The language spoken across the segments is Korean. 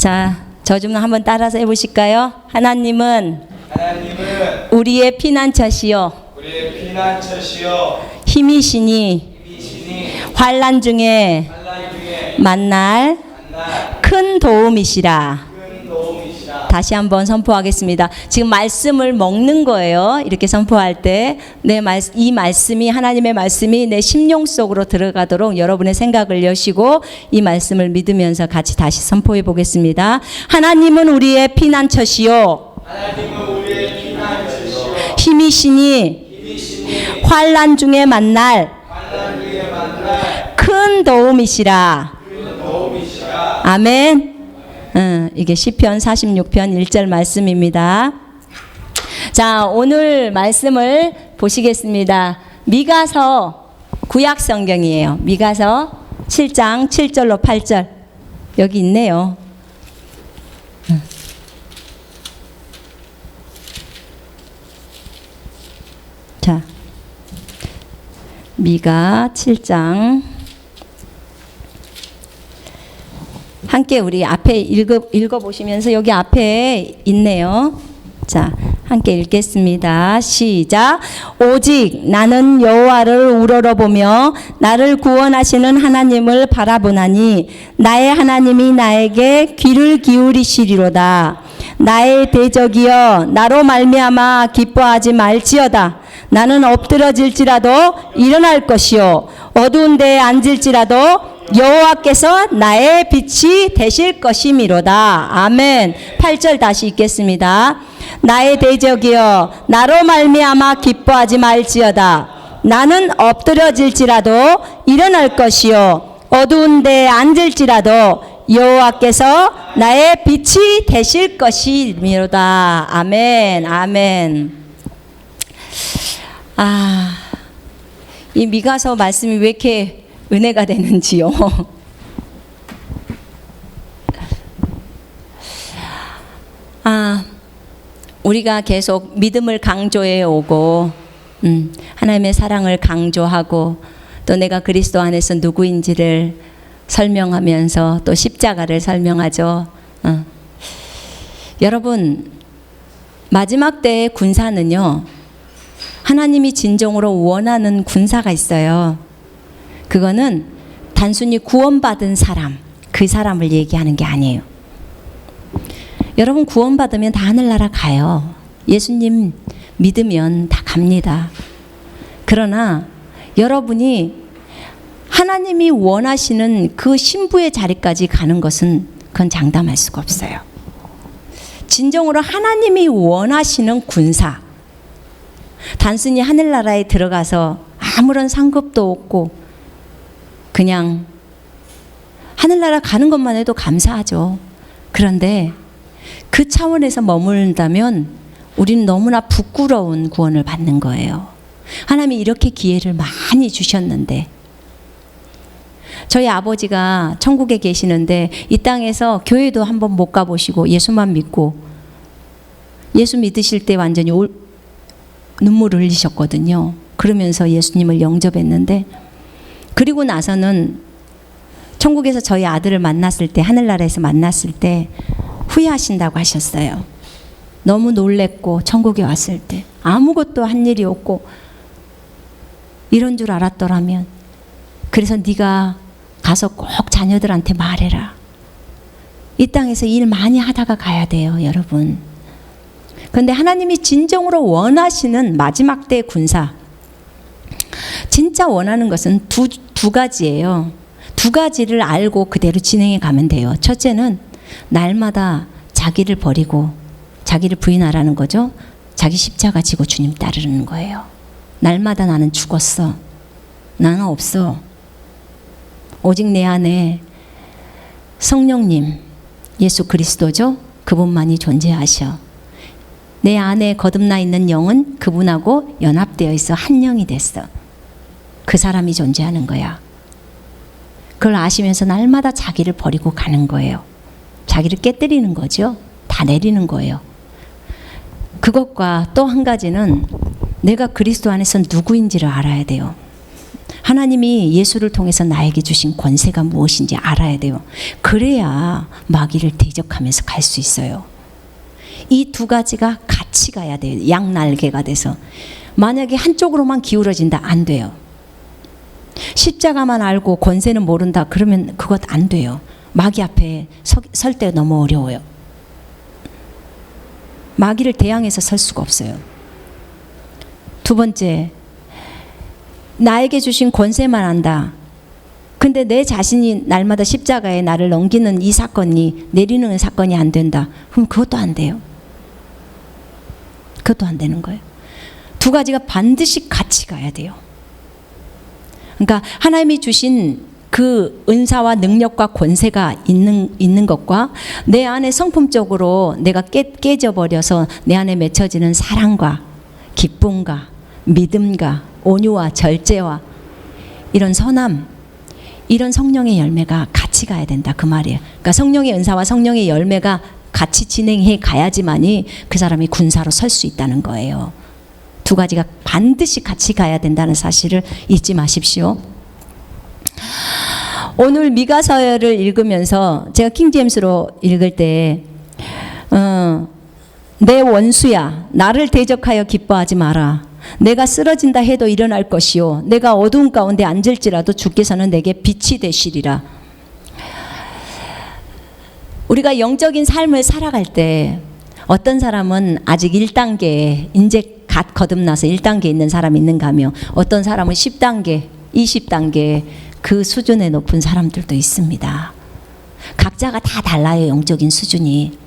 자, 저 좀 한번 따라서 해보실까요? 하나님은 우리의 피난처시요 힘이시니 환난 중에 만날 큰 도움이시라. 다시 한번 선포하겠습니다. 지금 말씀을 먹는 거예요. 이렇게 선포할 때 이 말씀이, 하나님의 말씀이 내 심령 속으로 들어가도록 여러분의 생각을 여시고 이 말씀을 믿으면서 같이 다시 선포해 보겠습니다. 하나님은 우리의 피난처시요 힘이시니 환난 중에 만날 큰 도움이시라. 아멘. 이게 시편 46편 1절 말씀입니다. 자, 오늘 말씀을 보시겠습니다. 미가서 구약 성경이에요. 미가서 7장 7절로 8절 여기 있네요. 자, 미가 7장 함께 우리 앞에 읽어보시면서 여기 앞에 있네요. 자, 함께 읽겠습니다. 시작. 오직 나는 여호와를 우러러보며 나를 구원하시는 하나님을 바라보나니 나의 하나님이 나에게 귀를 기울이시리로다. 나의 대적이여 나로 말미암아 기뻐하지 말지어다. 나는 엎드러질지라도 일어날 것이요 어두운 데에 앉을지라도 여호와께서 나의 빛이 되실 것이미로다. 아멘. 8절 다시 읽겠습니다. 나의 대적이여 나로 말미암아 기뻐하지 말지어다. 나는 엎드러질지라도 일어날 것이요 어두운 데에 앉을지라도 여호와께서 나의 빛이 되실 것이미로다. 아멘. 아멘. 이 미가서 말씀이 왜 이렇게 은혜가 되는지요. 우리가 계속 믿음을 강조해 오고 하나님의 사랑을 강조하고 또 내가 그리스도 안에서 누구인지를 설명하면서 또 십자가를 설명하죠. 여러분, 마지막 때의 군사는요, 하나님이 진정으로 원하는 군사가 있어요. 그거는 단순히 구원받은 사람, 그 사람을 얘기하는 게 아니에요. 여러분, 구원받으면 다 하늘나라 가요. 예수님 믿으면 다 갑니다. 그러나 여러분이 하나님이 원하시는 그 신부의 자리까지 가는 것은 그건 장담할 수가 없어요. 진정으로 하나님이 원하시는 군사, 단순히 하늘나라에 들어가서 아무런 상급도 없고 그냥 하늘나라 가는 것만 해도 감사하죠. 그런데 그 차원에서 머무른다면 우리는 너무나 부끄러운 구원을 받는 거예요. 하나님이 이렇게 기회를 많이 주셨는데, 저희 아버지가 천국에 계시는데 이 땅에서 교회도 한번 못 가보시고 예수만 믿고, 예수 믿으실 때 완전히 눈물을 흘리셨거든요. 그러면서 예수님을 영접했는데, 그리고 나서는 천국에서 저희 아들을 만났을 때, 하늘나라에서 만났을 때 후회하신다고 하셨어요. 너무 놀랬고, 천국에 왔을 때 아무것도 한 일이 없고 이런 줄 알았더라면, 그래서 네가 가서 꼭 자녀들한테 말해라. 이 땅에서 일 많이 하다가 가야 돼요, 여러분. 그런데 하나님이 진정으로 원하시는 마지막 때의 군사, 진짜 원하는 것은 두 가지예요. 두 가지를 알고 그대로 진행해 가면 돼요. 첫째는 날마다 자기를 버리고 자기를 부인하라는 거죠. 자기 십자가 지고 주님 따르는 거예요. 날마다 나는 죽었어. 나는 없어. 오직 내 안에 성령님, 예수 그리스도죠. 그분만이 존재하셔. 내 안에 거듭나 있는 영은 그분하고 연합되어 있어 한 영이 됐어. 그 사람이 존재하는 거야. 그걸 아시면서 날마다 자기를 버리고 가는 거예요. 자기를 깨뜨리는 거죠. 다 내리는 거예요. 그것과 또 한 가지는 내가 그리스도 안에서 누구인지를 알아야 돼요. 하나님이 예수를 통해서 나에게 주신 권세가 무엇인지 알아야 돼요. 그래야 마귀를 대적하면서 갈 수 있어요. 이 두 가지가 같이 가야 돼요. 양날개가 돼서. 만약에 한쪽으로만 기울어진다, 안 돼요. 십자가만 알고 권세는 모른다, 그러면 그것 안 돼요. 마귀 앞에 설 때 너무 어려워요. 마귀를 대항해서 설 수가 없어요. 두 번째, 나에게 주신 권세만 안다. 근데 내 자신이 날마다 십자가에 나를 넘기는 이 사건이, 내리는 사건이 안 된다. 그럼 그것도 안 돼요. 그것도 안 되는 거예요. 두 가지가 반드시 같이 가야 돼요. 그러니까 하나님이 주신 그 은사와 능력과 권세가 있는 것과 내 안에 성품적으로 내가 깨져버려서 내 안에 맺혀지는 사랑과 기쁨과 믿음과 온유와 절제와 이런 선함, 이런 성령의 열매가 같이 가야 된다, 그 말이에요. 그러니까 성령의 은사와 성령의 열매가 같이 진행해 가야지만이 그 사람이 군사로 설 수 있다는 거예요. 두 가지가 반드시 같이 가야 된다는 사실을 잊지 마십시오. 오늘 미가서를 읽으면서 제가 킹제임스로 읽을 때 내 원수야, 나를 대적하여 기뻐하지 마라. 내가 쓰러진다 해도 일어날 것이요, 내가 어두운 가운데 앉을지라도 주께서는 내게 빛이 되시리라. 우리가 영적인 삶을 살아갈 때 어떤 사람은 아직 1단계, 이제 갓 거듭나서 1단계 있는 사람이 있는가 하며, 어떤 사람은 10단계, 20단계 그 수준에 높은 사람들도 있습니다. 각자가 다 달라요, 영적인 수준이.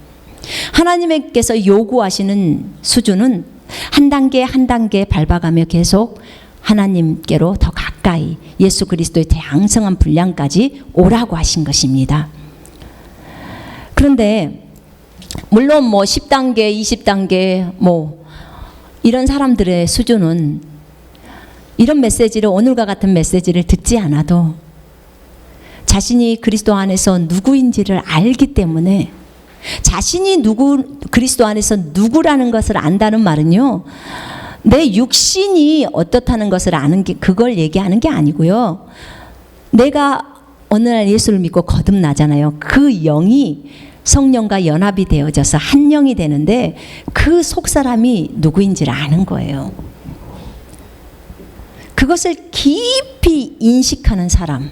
하나님께서 요구하시는 수준은 한 단계 한 단계 밟아가며 계속 하나님께로 더 가까이 예수 그리스도의 대양성한 분량까지 오라고 하신 것입니다. 그런데 물론 뭐 10단계, 20단계 뭐 이런 사람들의 수준은 이런 메시지를, 오늘과 같은 메시지를 듣지 않아도 자신이 그리스도 안에서 누구인지를 알기 때문에, 자신이 그리스도 안에서 누구라는 것을 안다는 말은요, 내 육신이 어떻다는 것을 아는 게, 그걸 얘기하는 게 아니고요. 내가 어느 날 예수를 믿고 거듭나잖아요. 그 영이 성령과 연합이 되어져서 한 영이 되는데 그 속사람이 누구인지를 아는 거예요. 그것을 깊이 인식하는 사람,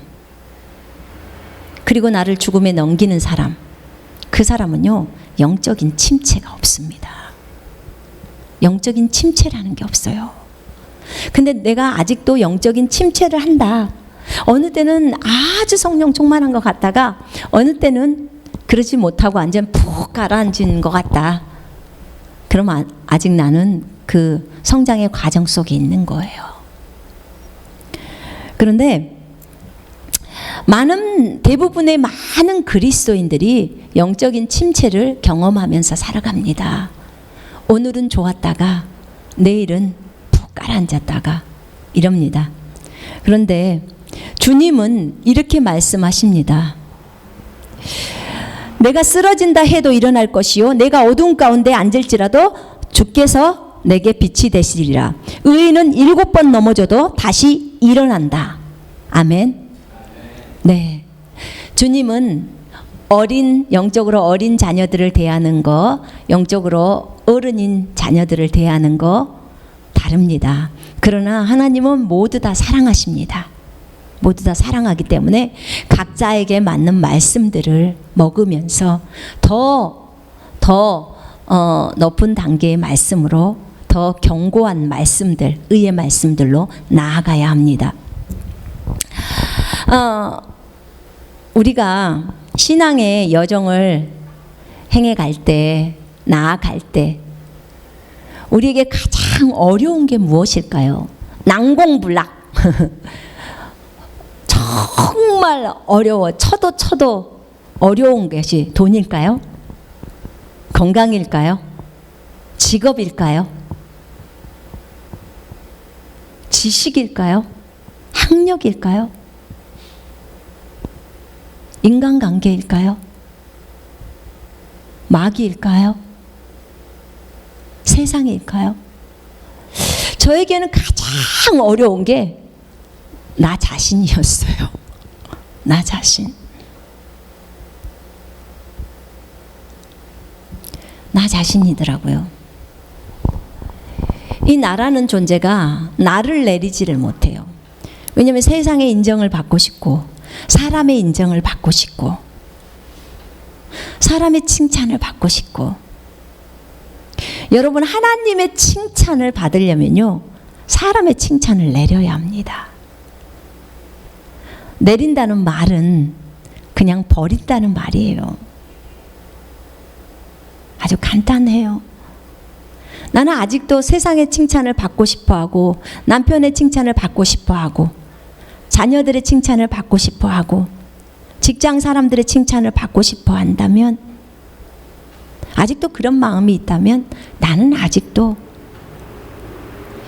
그리고 나를 죽음에 넘기는 사람, 그 사람은요, 영적인 침체가 없습니다. 영적인 침체라는 게 없어요. 근데 내가 아직도 영적인 침체를 한다. 어느 때는 아주 성령 충만한 것 같다가 어느 때는 그러지 못하고 완전 푹 가라앉은 것 같다. 그러면 아직 나는 그 성장의 과정 속에 있는 거예요. 그런데 대부분의 많은 그리스도인들이 영적인 침체를 경험하면서 살아갑니다. 오늘은 좋았다가 내일은 푹 가라앉았다가 이럽니다. 그런데 주님은 이렇게 말씀하십니다. 내가 쓰러진다 해도 일어날 것이요, 내가 어두운 가운데 앉을지라도 주께서 내게 빛이 되시리라. 의인은 7번 넘어져도 다시 일어난다. 아멘. 네, 주님은 영적으로 어린 자녀들을 대하는 거, 영적으로 어른인 자녀들을 대하는 거 다릅니다. 그러나 하나님은 모두 다 사랑하십니다. 모두 다 사랑하기 때문에 각자에게 맞는 말씀들을 먹으면서 더 높은 단계의 말씀으로, 더 견고한 말씀들, 의의 말씀들로 나아가야 합니다. 우리가 신앙의 여정을 행해갈 때, 나아갈 때 우리에게 가장 어려운 게 무엇일까요? 난공불락. 정말 어려워. 쳐도 어려운 것이 돈일까요? 건강일까요? 직업일까요? 지식일까요? 학력일까요? 인간관계일까요? 마귀일까요? 세상일까요? 저에게는 가장 어려운 게 나 자신이었어요. 나 자신. 나 자신이더라고요. 이 나라는 존재가 나를 내리지를 못해요. 왜냐하면 세상의 인정을 받고 싶고, 사람의 인정을 받고 싶고, 사람의 칭찬을 받고 싶고. 여러분, 하나님의 칭찬을 받으려면요, 사람의 칭찬을 내려야 합니다. 내린다는 말은 그냥 버린다는 말이에요. 아주 간단해요. 나는 아직도 세상의 칭찬을 받고 싶어하고, 남편의 칭찬을 받고 싶어하고, 자녀들의 칭찬을 받고 싶어하고, 직장 사람들의 칭찬을 받고 싶어 한다면, 아직도 그런 마음이 있다면 나는 아직도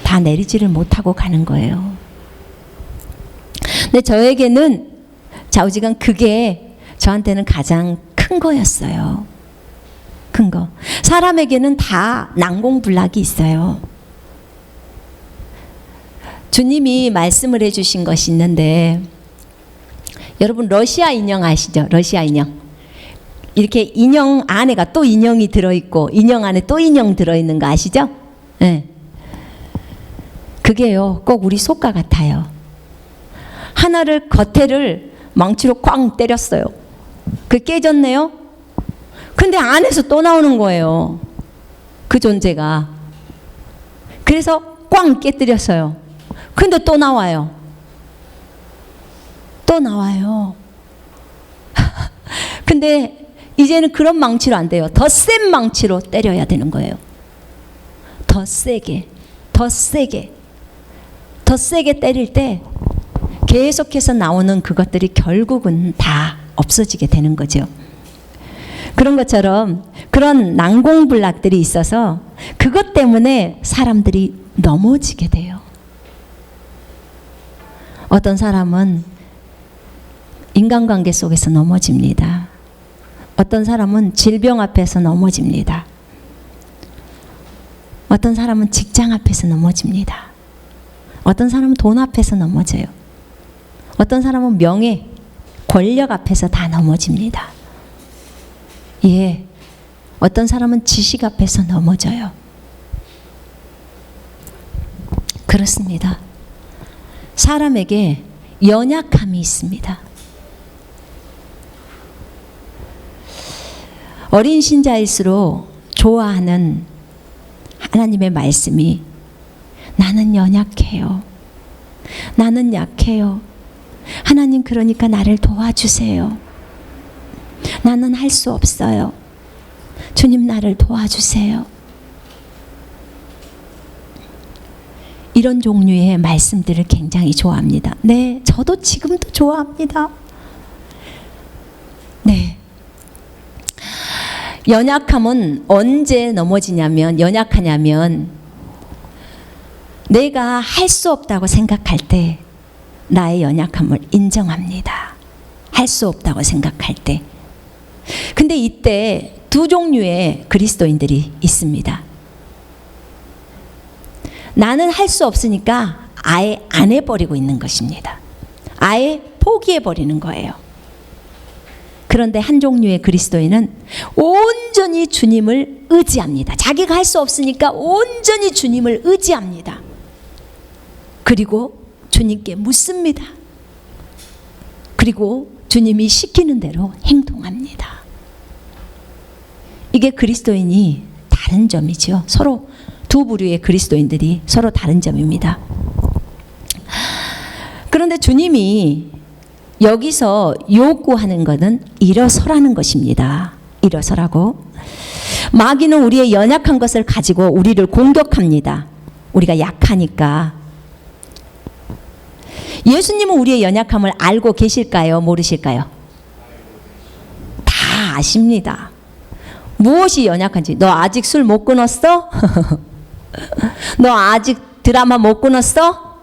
다 내리지를 못하고 가는 거예요. 근데 저에게는 좌우지간 그게 저한테는 가장 큰 거였어요. 큰 거. 사람에게는 다 난공불락이 있어요. 주님이 말씀을 해주신 것이 있는데, 여러분 러시아 인형 아시죠? 러시아 인형. 이렇게 인형 안에가 또 인형이 들어있고, 인형 안에 또 인형 들어있는 거 아시죠? 네. 그게요, 꼭 우리 속과 같아요. 하나를 겉에를 망치로 꽝 때렸어요. 그 깨졌네요. 근데 안에서 또 나오는 거예요. 그 존재가. 그래서 꽝 깨뜨렸어요. 근데 또 나와요. 또 나와요. 근데 이제는 그런 망치로 안 돼요. 더 센 망치로 때려야 되는 거예요. 더 세게, 더 세게, 더 세게 때릴 때 계속해서 나오는 그것들이 결국은 다 없어지게 되는 거죠. 그런 것처럼 그런 난공불락들이 있어서 그것 때문에 사람들이 넘어지게 돼요. 어떤 사람은 인간관계 속에서 넘어집니다. 어떤 사람은 질병 앞에서 넘어집니다. 어떤 사람은 직장 앞에서 넘어집니다. 어떤 사람은 돈 앞에서 넘어져요. 어떤 사람은 명예, 권력 앞에서 다 넘어집니다. 예, 어떤 사람은 지식 앞에서 넘어져요. 그렇습니다. 사람에게 연약함이 있습니다. 어린 신자일수록 좋아하는 하나님의 말씀이 나는 연약해요. 나는 약해요. 하나님 그러니까 나를 도와주세요. 나는 할 수 없어요. 주님 나를 도와주세요. 이런 종류의 말씀들을 굉장히 좋아합니다. 네, 저도 지금도 좋아합니다. 네. 연약함은 언제 넘어지냐면, 연약하냐면 내가 할 수 없다고 생각할 때 나의 연약함을 인정합니다. 할 수 없다고 생각할 때. 근데 이때 두 종류의 그리스도인들이 있습니다. 나는 할 수 없으니까 아예 안 해버리고 있는 것입니다. 아예 포기해버리는 거예요. 그런데 한 종류의 그리스도인은 온전히 주님을 의지합니다. 자기가 할 수 없으니까 온전히 주님을 의지합니다. 그리고 주님께 묻습니다. 그리고 주님이 시키는 대로 행동합니다. 이게 그리스도인이 다른 점이죠. 서로 두 부류의 그리스도인들이 서로 다른 점입니다. 그런데 주님이 여기서 요구하는 것은 일어서라는 것입니다. 일어서라고. 마귀는 우리의 연약한 것을 가지고 우리를 공격합니다. 우리가 약하니까. 예수님은 우리의 연약함을 알고 계실까요? 모르실까요? 다 아십니다. 무엇이 연약한지. 너 아직 술 못 끊었어? 너 아직 드라마 못 끊었어?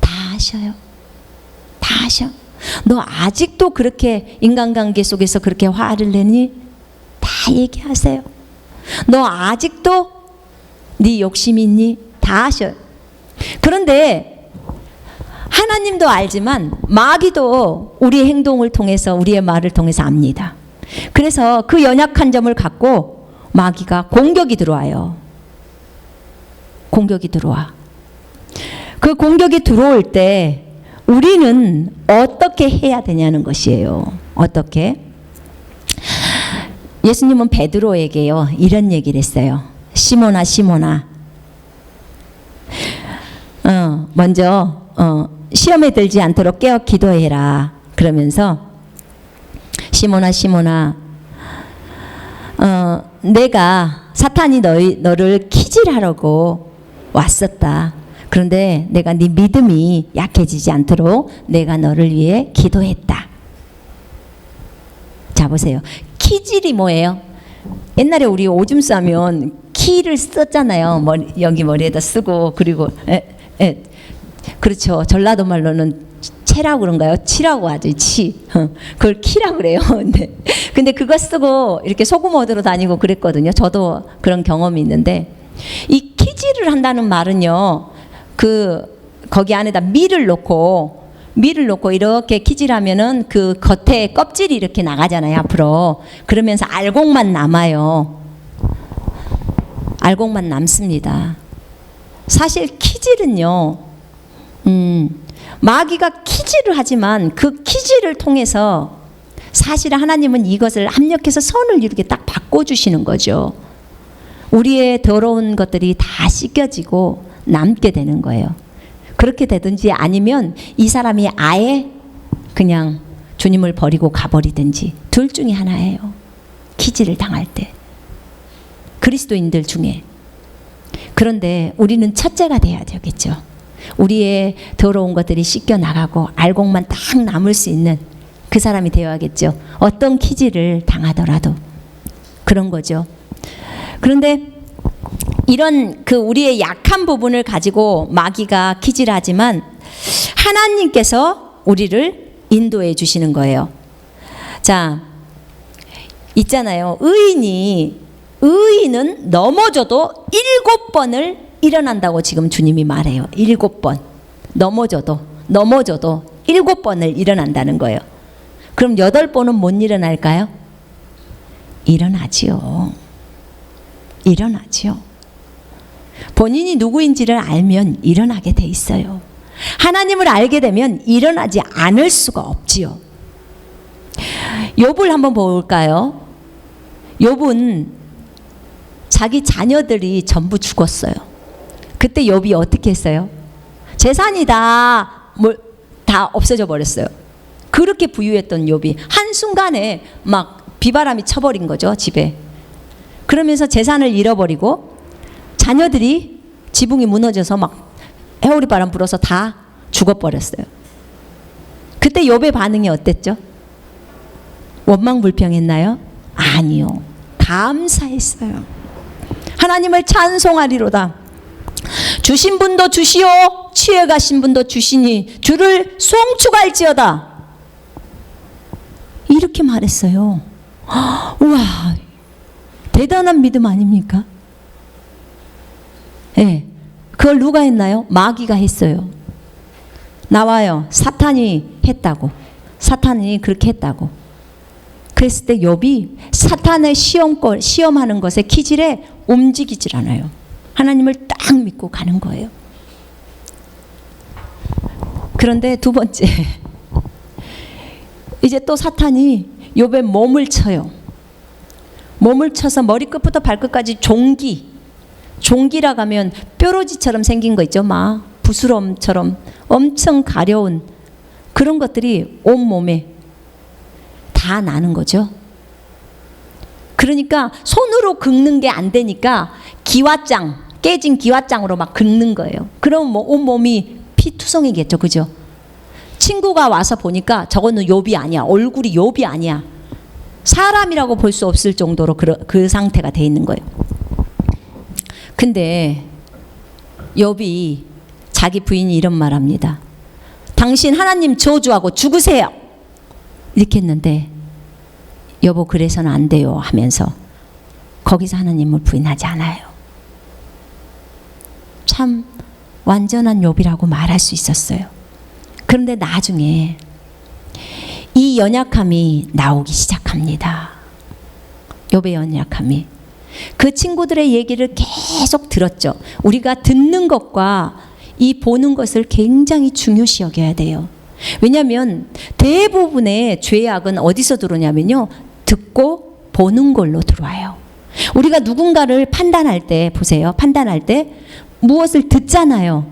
다 아셔요. 다 아셔. 너 아직도 그렇게 인간관계 속에서 그렇게 화를 내니? 다 얘기하세요. 너 아직도 네 욕심이 있니? 다 아셔요. 그런데 하나님도 알지만 마귀도 우리의 행동을 통해서, 우리의 말을 통해서 압니다. 그래서 그 연약한 점을 갖고 마귀가 공격이 들어와요. 공격이 들어와. 그 공격이 들어올 때 우리는 어떻게 해야 되냐는 것이에요. 어떻게? 예수님은 베드로에게요, 이런 얘기를 했어요. 시몬아, 시몬아. 먼저 시험에 들지 않도록 깨어 기도해라. 그러면서 시몬아, 시몬아, 내가 사탄이 너를 키질하려고 왔었다. 그런데 내가 네 믿음이 약해지지 않도록 내가 너를 위해 기도했다. 자, 보세요. 키질이 뭐예요? 옛날에 우리 오줌 싸면 키를 썼잖아요. 여기 머리에다 쓰고, 그리고 그렇죠. 전라도 말로는 채라고 그런가요? 치라고 하죠. 치. 그걸 키라고 그래요. 근데 그거 쓰고 이렇게 소금 얻으러 다니고 그랬거든요. 저도 그런 경험이 있는데, 이 키질을 한다는 말은요, 거기 안에다 밀을 놓고 이렇게 키질하면은 그 겉에 껍질이 이렇게 나가잖아요, 앞으로. 그러면서 알곡만 남아요. 알곡만 남습니다. 사실 키질은요, 마귀가 키질을 하지만 그 키질을 통해서 사실은 하나님은 이것을 합력해서 선을 이렇게 딱 바꿔주시는 거죠. 우리의 더러운 것들이 다 씻겨지고 남게 되는 거예요. 그렇게 되든지 아니면 이 사람이 아예 그냥 주님을 버리고 가버리든지 둘 중에 하나예요. 키질을 당할 때. 그리스도인들 중에. 그런데 우리는 첫째가 돼야 되겠죠. 우리의 더러운 것들이 씻겨 나가고 알곡만 딱 남을 수 있는 그 사람이 되어야겠죠. 어떤 키질을 당하더라도. 그런 거죠. 그런데 이런 우리의 약한 부분을 가지고 마귀가 키질하지만 하나님께서 우리를 인도해 주시는 거예요. 자, 있잖아요. 의인은 넘어져도 7번을 일어난다고 지금 주님이 말해요. 7번. 넘어져도 7번을 일어난다는 거예요. 그럼 8번은 못 일어날까요? 일어나지요. 본인이 누구인지를 알면 일어나게 돼 있어요. 하나님을 알게 되면 일어나지 않을 수가 없지요. 욥을 한번 볼까요? 욥은 자기 자녀들이 전부 죽었어요. 그때 욥이 어떻게 했어요? 재산이 다 없어져 버렸어요. 그렇게 부유했던 욥이 한순간에 막 비바람이 쳐버린 거죠, 집에. 그러면서 재산을 잃어버리고 자녀들이 지붕이 무너져서 막 해오리 바람 불어서 다 죽어버렸어요. 그때 욥의 반응이 어땠죠? 원망불평했나요? 아니요. 감사했어요. 하나님을 찬송하리로다. 주신 분도 주시오, 취해 가신 분도 주시니 주를 송축할지어다. 이렇게 말했어요. 우와, 대단한 믿음 아닙니까? 네, 그걸 누가 했나요? 마귀가 했어요. 나와요. 사탄이 했다고. 사탄이 그렇게 했다고. 그랬을 때 욥이 사탄의 시험하는 것에 키질에 움직이질 않아요. 하나님을 딱 믿고 가는 거예요. 그런데 두 번째, 이제 또 사탄이 욥의 몸을 쳐요. 몸을 쳐서 머리끝부터 발끝까지 종기라고 하면 뾰루지처럼 생긴 거 있죠. 막 부스럼처럼 엄청 가려운 그런 것들이 온몸에 다 나는 거죠. 그러니까 손으로 긁는 게 안 되니까 깨진 기왓장으로 막 긁는 거예요. 그럼 뭐 온몸이 피투성이겠죠. 그죠? 친구가 와서 보니까 저거는 욥이 아니야. 얼굴이 욥이 아니야. 사람이라고 볼 수 없을 정도로 그 상태가 돼 있는 거예요. 근데 욥이 자기 부인이 이런 말 합니다. 당신 하나님 저주하고 죽으세요. 이렇게 했는데 여보 그래서는 안 돼요 하면서 거기서 하나님을 부인하지 않아요. 참 완전한 욥이라고 말할 수 있었어요. 그런데 나중에 이 연약함이 나오기 시작합니다. 욥의 연약함이. 그 친구들의 얘기를 계속 들었죠. 우리가 듣는 것과 이 보는 것을 굉장히 중요시 여겨야 돼요. 왜냐하면 대부분의 죄악은 어디서 들어오냐면요, 듣고 보는 걸로 들어와요. 우리가 누군가를 판단할 때, 보세요. 판단할 때 무엇을 듣잖아요.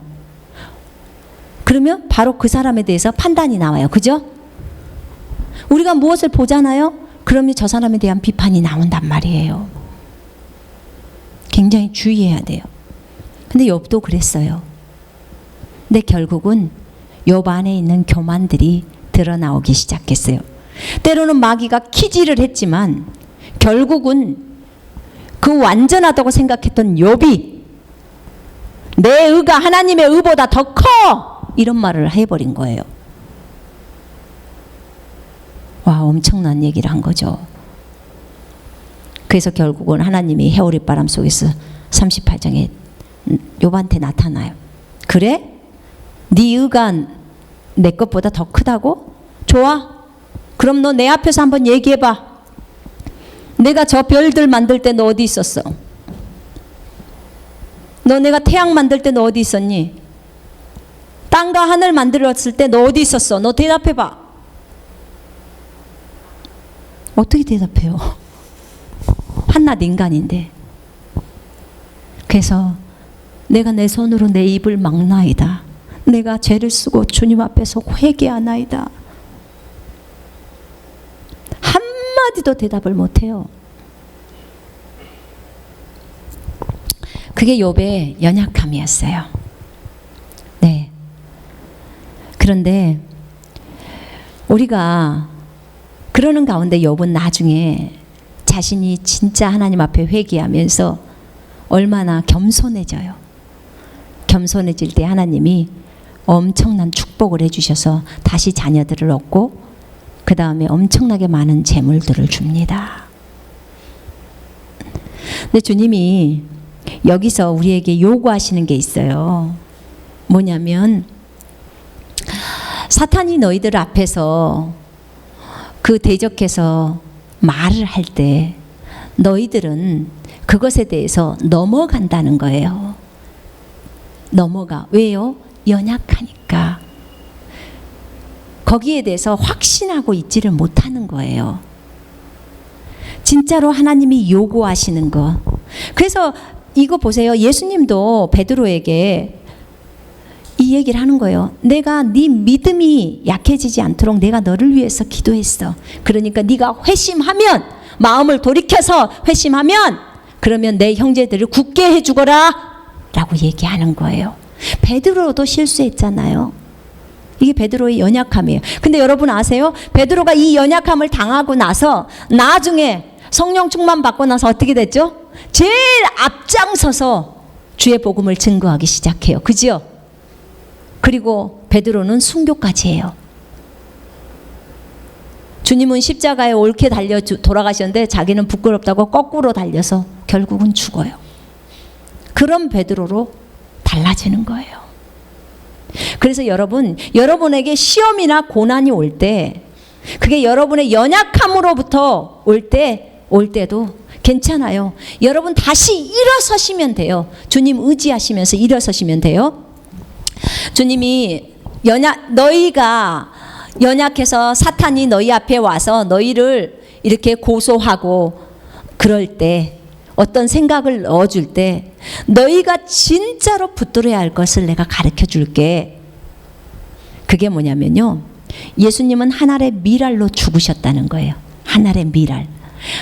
그러면 바로 그 사람에 대해서 판단이 나와요. 그죠? 우리가 무엇을 보잖아요. 그러면 저 사람에 대한 비판이 나온단 말이에요. 굉장히 주의해야 돼요. 근데 욥도 그랬어요. 근데 결국은 욥 안에 있는 교만들이 드러나오기 시작했어요. 때로는 마귀가 키질을 했지만 결국은 그 완전하다고 생각했던 욥이 내 의가 하나님의 의보다 더 커! 이런 말을 해버린 거예요. 와, 엄청난 얘기를 한 거죠. 그래서 결국은 하나님이 해오리바람 속에서 38장에 욥한테 나타나요. 그래? 네 의가 내 것보다 더 크다고? 좋아. 그럼 너 내 앞에서 한번 얘기해봐. 내가 저 별들 만들 때 너 어디 있었어? 너 내가 태양 만들 때 너 어디 있었니? 땅과 하늘 만들었을 때 너 어디 있었어? 너 대답해봐. 어떻게 대답해요? 한낱 인간인데. 그래서 내가 내 손으로 내 입을 막나이다. 내가 죄를 쓰고 주님 앞에서 회개하나이다. 한마디도 대답을 못해요. 그게 욥의 연약함이었어요. 네. 그런데 우리가 그러는 가운데 욥은 나중에 자신이 진짜 하나님 앞에 회개하면서 얼마나 겸손해져요. 겸손해질 때 하나님이 엄청난 축복을 해주셔서 다시 자녀들을 얻고 그 다음에 엄청나게 많은 재물들을 줍니다. 근데 주님이 여기서 우리에게 요구하시는 게 있어요. 뭐냐면 사탄이 너희들 앞에서 그 대적해서 말을 할 때 너희들은 그것에 대해서 넘어간다는 거예요. 넘어가. 왜요? 연약하니까. 거기에 대해서 확신하고 있지를 못하는 거예요. 진짜로 하나님이 요구하시는 것. 그래서 이거 보세요. 예수님도 베드로에게 이 얘기를 하는 거예요. 내가 네 믿음이 약해지지 않도록 내가 너를 위해서 기도했어. 그러니까 네가 회심하면, 마음을 돌이켜서 회심하면 그러면 내 형제들을 굳게 해주거라 라고 얘기하는 거예요. 베드로도 실수했잖아요. 이게 베드로의 연약함이에요. 근데 여러분 아세요? 베드로가 이 연약함을 당하고 나서 나중에 성령 충만 받고 나서 어떻게 됐죠? 제일 앞장서서 주의 복음을 증거하기 시작해요. 그죠? 그리고 베드로는 순교까지 해요. 주님은 십자가에 옳게 달려 돌아가셨는데 자기는 부끄럽다고 거꾸로 달려서 결국은 죽어요. 그런 베드로로 달라지는 거예요. 그래서 여러분, 여러분에게 시험이나 고난이 올 때 그게 여러분의 연약함으로부터 올 때도 괜찮아요. 여러분 다시 일어서시면 돼요. 주님 의지하시면서 일어서시면 돼요. 주님이 너희가 연약해서 사탄이 너희 앞에 와서 너희를 이렇게 고소하고 그럴 때, 어떤 생각을 넣어줄 때 너희가 진짜로 붙들어야 할 것을 내가 가르쳐 줄게. 그게 뭐냐면요, 예수님은 한 알의 밀알로 죽으셨다는 거예요. 한 알의 밀알.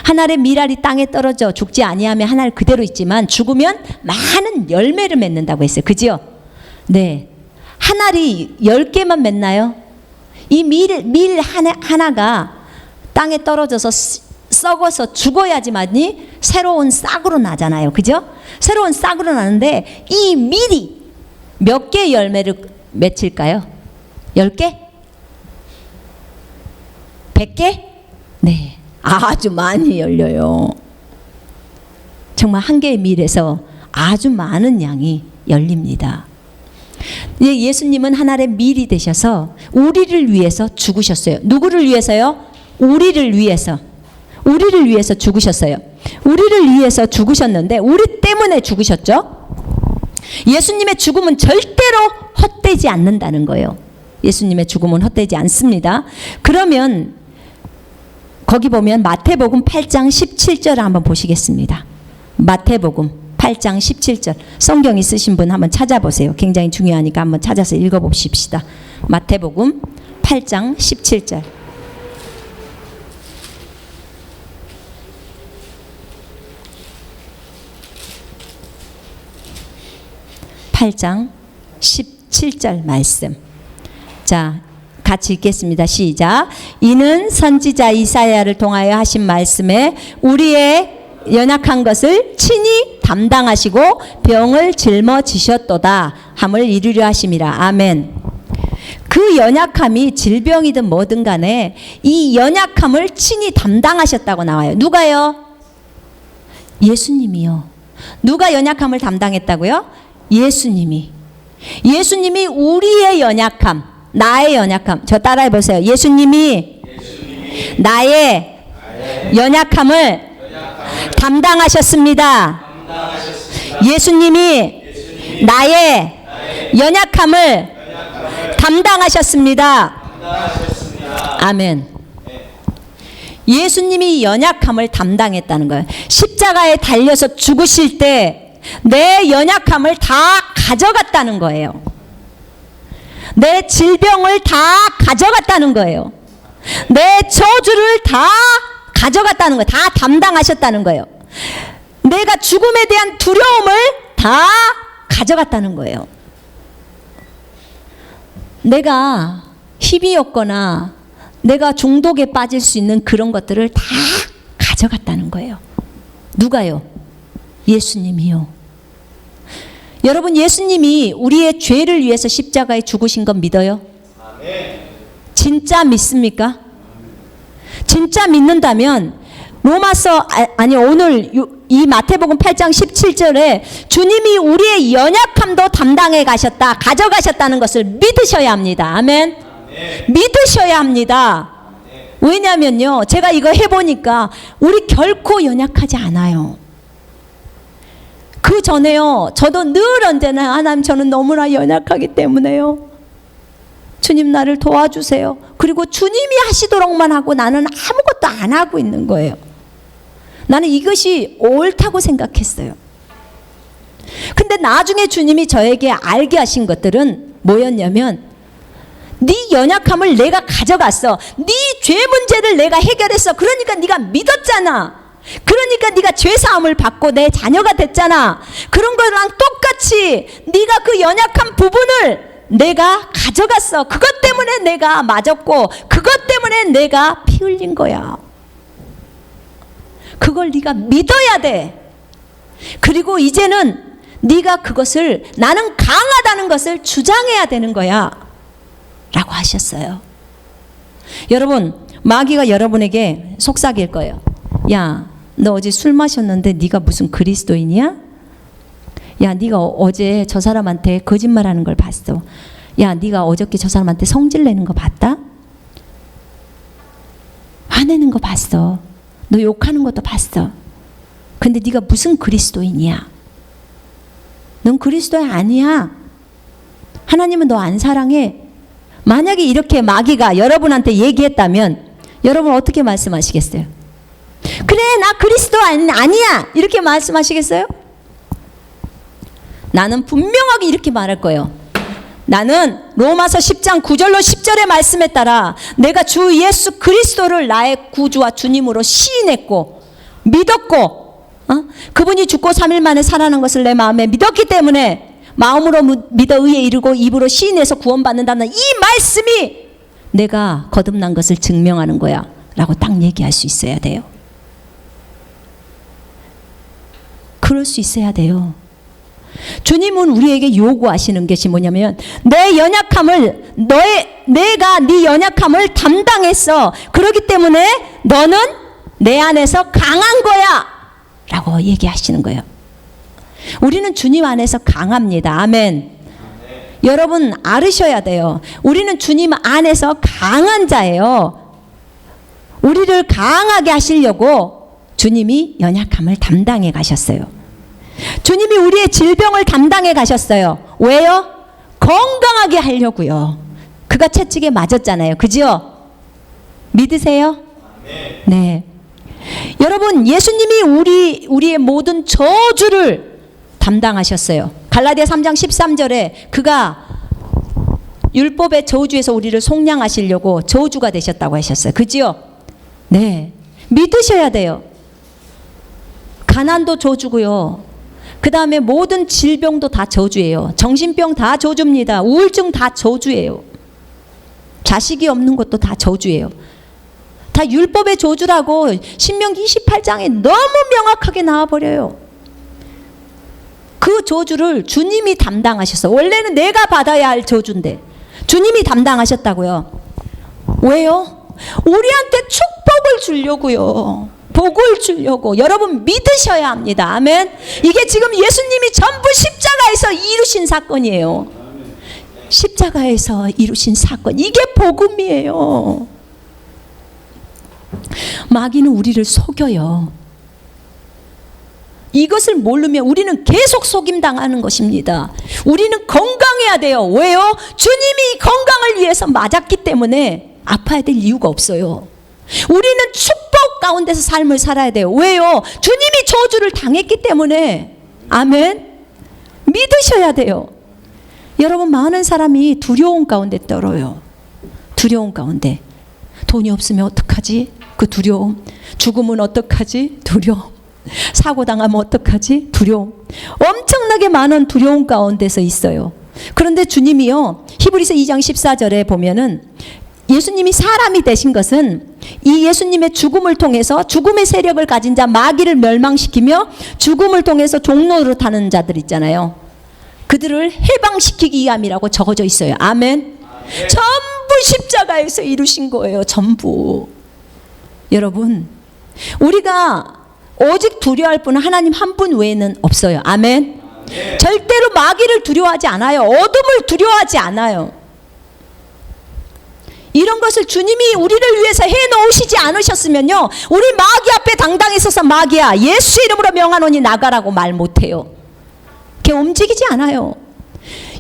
한 알의 밀알이 땅에 떨어져 죽지 아니하면 한 알 그대로 있지만 죽으면 많은 열매를 맺는다고 했어요. 그죠? 네. 한 알이 10개만 맺나요? 이 밀 하나가 땅에 떨어져서 썩어서 죽어야지만이 새로운 싹으로 나잖아요. 그죠? 새로운 싹으로 나는데 이 밀이 몇 개의 열매를 맺힐까요? 10개? 100개? 네. 아주 많이 열려요. 정말 한 개의 밀에서 아주 많은 양이 열립니다. 예수님은 하늘의 밀이 되셔서 우리를 위해서 죽으셨어요. 누구를 위해서요? 우리를 위해서. 우리를 위해서 죽으셨어요. 우리를 위해서 죽으셨는데 우리 때문에 죽으셨죠? 예수님의 죽음은 절대로 헛되지 않는다는 거예요. 예수님의 죽음은 헛되지 않습니다. 그러면 거기 보면 마태복음 8장 17절을 한번 보시겠습니다. 마태복음 8장 17절. 성경 있으신 분 한번 찾아보세요. 굉장히 중요하니까 한번 찾아서 읽어봅시다. 마태복음 8장 17절. 8장 17절 말씀. 자, 같이 읽겠습니다. 시작. 이는 선지자 이사야를 통하여 하신 말씀에 우리의 연약한 것을 친히 담당하시고 병을 짊어지셨도다 함을 이루려 하심이라. 아멘. 그 연약함이 질병이든 뭐든 간에 이 연약함을 친히 담당하셨다고 나와요. 누가요? 예수님이요. 누가 연약함을 담당했다고요? 예수님이. 예수님이 우리의 연약함, 나의 연약함. 저 따라해 보세요. 예수님이 나의 연약함을 담당하셨습니다. 예수님이 나의 연약함을 담당하셨습니다. 아멘. 예수님이 연약함을 담당했다는 거예요. 십자가에 달려서 죽으실 때 내 연약함을 다 가져갔다는 거예요. 내 질병을 다 가져갔다는 거예요. 내 저주를 다 가져갔다는 거예요. 다 담당하셨다는 거예요. 내가 죽음에 대한 두려움을 다 가져갔다는 거예요. 내가 힘이었거나 내가 중독에 빠질 수 있는 그런 것들을 다 가져갔다는 거예요. 누가요? 예수님이요. 여러분, 예수님이 우리의 죄를 위해서 십자가에 죽으신 건 믿어요? 진짜 믿습니까? 진짜 믿는다면 로마서 오늘 이 마태복음 8장 17절에 주님이 우리의 연약함도 담당해 가셨다, 가져가셨다는 것을 믿으셔야 합니다. 아멘. 믿으셔야 합니다. 왜냐면요, 제가 이거 해보니까 우리 결코 연약하지 않아요. 그 전에요, 저도 늘 언제나 하나님, 저는 너무나 연약하기 때문에요, 주님 나를 도와주세요. 그리고 주님이 하시도록만 하고 나는 아무것도 안 하고 있는 거예요. 나는 이것이 옳다고 생각했어요. 근데 나중에 주님이 저에게 알게 하신 것들은 뭐였냐면, 네 연약함을 내가 가져갔어. 네 죄 문제를 내가 해결했어. 그러니까 네가 믿었잖아. 그러니까 네가 죄사함을 받고 내 자녀가 됐잖아. 그런 거랑 똑같이 네가 그 연약한 부분을 내가 가져갔어. 그것 때문에 내가 맞았고 그것 때문에 내가 피 흘린 거야. 그걸 네가 믿어야 돼. 그리고 이제는 네가 그것을, 나는 강하다는 것을 주장해야 되는 거야 라고 하셨어요. 여러분, 마귀가 여러분에게 속삭일 거예요. 야, 너 어제 술 마셨는데 네가 무슨 그리스도인이야? 야, 네가 어제 저 사람한테 거짓말하는 걸 봤어. 야, 네가 어저께 저 사람한테 성질 내는 거 봤다? 화내는 거 봤어. 너 욕하는 것도 봤어. 근데 네가 무슨 그리스도인이야? 넌 그리스도인 아니야. 하나님은 너 안 사랑해. 만약에 이렇게 마귀가 여러분한테 얘기했다면 여러분 어떻게 말씀하시겠어요? 그래, 나 그리스도 아니야 이렇게 말씀하시겠어요? 나는 분명하게 이렇게 말할 거예요. 나는 로마서 10장 9절로 10절의 말씀에 따라 내가 주 예수 그리스도를 나의 구주와 주님으로 시인했고 믿었고, 그분이 죽고 3일 만에 살아난 것을 내 마음에 믿었기 때문에 마음으로 믿어 의에 이르고 입으로 시인해서 구원받는다는 이 말씀이 내가 거듭난 것을 증명하는 거야 라고 딱 얘기할 수 있어야 돼요. 그럴 수 있어야 돼요. 주님은 우리에게 요구하시는 것이 뭐냐면, 내 연약함을, 내가 네 연약함을 담당했어. 그렇기 때문에 너는 내 안에서 강한 거야 라고 얘기하시는 거예요. 우리는 주님 안에서 강합니다. 아멘. 여러분 알으셔야 돼요. 우리는 주님 안에서 강한 자예요. 우리를 강하게 하시려고 주님이 연약함을 담당해 가셨어요. 주님이 우리의 질병을 담당해 가셨어요. 왜요? 건강하게 하려고요. 그가 채찍에 맞았잖아요. 그죠? 믿으세요? 네. 여러분, 예수님이 우리의 모든 저주를 담당하셨어요. 갈라디아 3장 13절에 그가 율법의 저주에서 우리를 속량하시려고 저주가 되셨다고 하셨어요. 그죠? 네. 믿으셔야 돼요. 가난도 저주고요. 그 다음에 모든 질병도 다 저주예요. 정신병 다 저주입니다. 우울증 다 저주예요. 자식이 없는 것도 다 저주예요. 다 율법의 저주라고 신명기 28장에 너무 명확하게 나와버려요. 그 저주를 주님이 담당하셨어. 원래는 내가 받아야 할 저주인데 주님이 담당하셨다고요. 왜요? 우리한테 축복을 주려고요. 복을 주려고. 여러분 믿으셔야 합니다. 아멘. 이게 지금 예수님이 전부 십자가에서 이루신 사건이에요. 십자가에서 이루신 사건. 이게 복음이에요. 마귀는 우리를 속여요. 이것을 모르면 우리는 계속 속임당하는 것입니다. 우리는 건강해야 돼요. 왜요? 주님이 건강을 위해서 맞았기 때문에 아파야 될 이유가 없어요. 우리는 축복 가운데서 삶을 살아야 돼요. 왜요? 주님이 저주를 당했기 때문에. 아멘. 믿으셔야 돼요. 여러분, 많은 사람이 두려움 가운데 떨어요. 두려움 가운데. 돈이 없으면 어떡하지? 그 두려움. 죽으면 어떡하지? 두려움. 사고 당하면 어떡하지? 두려움. 엄청나게 많은 두려움 가운데서 있어요. 그런데 주님이요, 히브리서 2장 14절에 보면은 예수님이 사람이 되신 것은 이 예수님의 죽음을 통해서 죽음의 세력을 가진 자 마귀를 멸망시키며 죽음을 통해서 종로로 타는 자들 있잖아요. 그들을 해방시키기 위함이라고 적어져 있어요. 아멘. 전부 십자가에서 이루신 거예요. 전부. 여러분, 우리가 오직 두려워할 분은 하나님 한 분 외에는 없어요. 아멘. 절대로 마귀를 두려워하지 않아요. 어둠을 두려워하지 않아요. 이런 것을 주님이 우리를 위해서 해놓으시지 않으셨으면요, 우리 마귀 앞에 당당히 서서 마귀야 예수 이름으로 명하노니 나가라고 말 못해요. 걔 움직이지 않아요.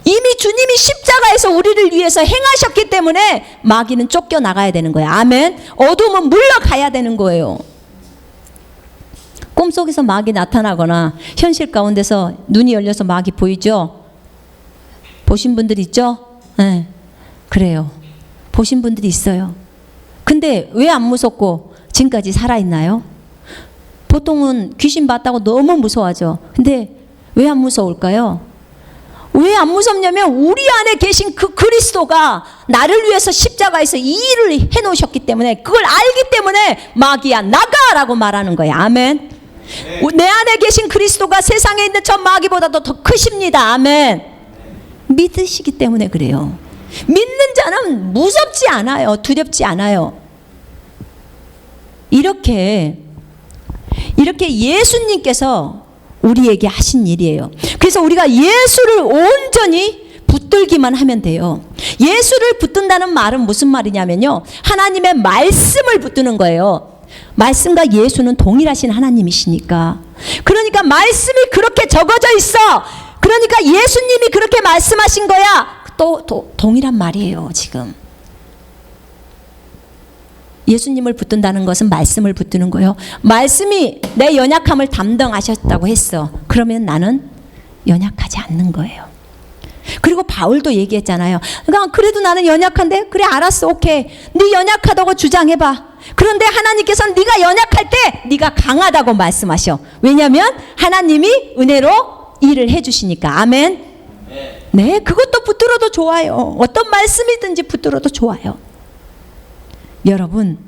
이미 주님이 십자가에서 우리를 위해서 행하셨기 때문에 마귀는 쫓겨나가야 되는 거예요. 아멘. 어둠은 물러가야 되는 거예요. 꿈속에서 마귀 나타나거나 현실 가운데서 눈이 열려서 마귀 보이죠? 보신 분들 있죠? 네, 그래요. 보신 분들이 있어요. 근데 왜 안 무섭고 지금까지 살아있나요? 보통은 귀신 봤다고 너무 무서워하죠. 근데 왜 안 무서울까요? 왜 안 무섭냐면 우리 안에 계신 그 그리스도가 나를 위해서 십자가에서 이 일을 해놓으셨기 때문에, 그걸 알기 때문에 마귀야 나가라고 말하는 거예요. 아멘. 내 안에 계신 그리스도가 세상에 있는 저 마귀보다도 더 크십니다. 아멘. 믿으시기 때문에 그래요. 믿는 자는 무섭지 않아요. 두렵지 않아요. 이렇게 예수님께서 우리에게 하신 일이에요. 그래서 우리가 예수를 온전히 붙들기만 하면 돼요. 예수를 붙든다는 말은 무슨 말이냐면요, 하나님의 말씀을 붙드는 거예요. 말씀과 예수는 동일하신 하나님이시니까. 그러니까 말씀이 그렇게 적어져 있어. 그러니까 예수님이 그렇게 말씀하신 거야. 또 동일한 말이에요. 지금 예수님을 붙든다는 것은 말씀을 붙드는 거예요. 말씀이 내 연약함을 담당하셨다고 했어. 그러면 나는 연약하지 않는 거예요. 그리고 바울도 얘기했잖아요. 그러니까 그래도 나는 연약한데, 그래 알았어, 오케이, 네 연약하다고 주장해봐. 그런데 하나님께서는 네가 연약할 때 네가 강하다고 말씀하셔. 왜냐하면 하나님이 은혜로 일을 해주시니까. 아멘. 네, 그것도 붙들어도 좋아요. 어떤 말씀이든지 붙들어도 좋아요. 여러분,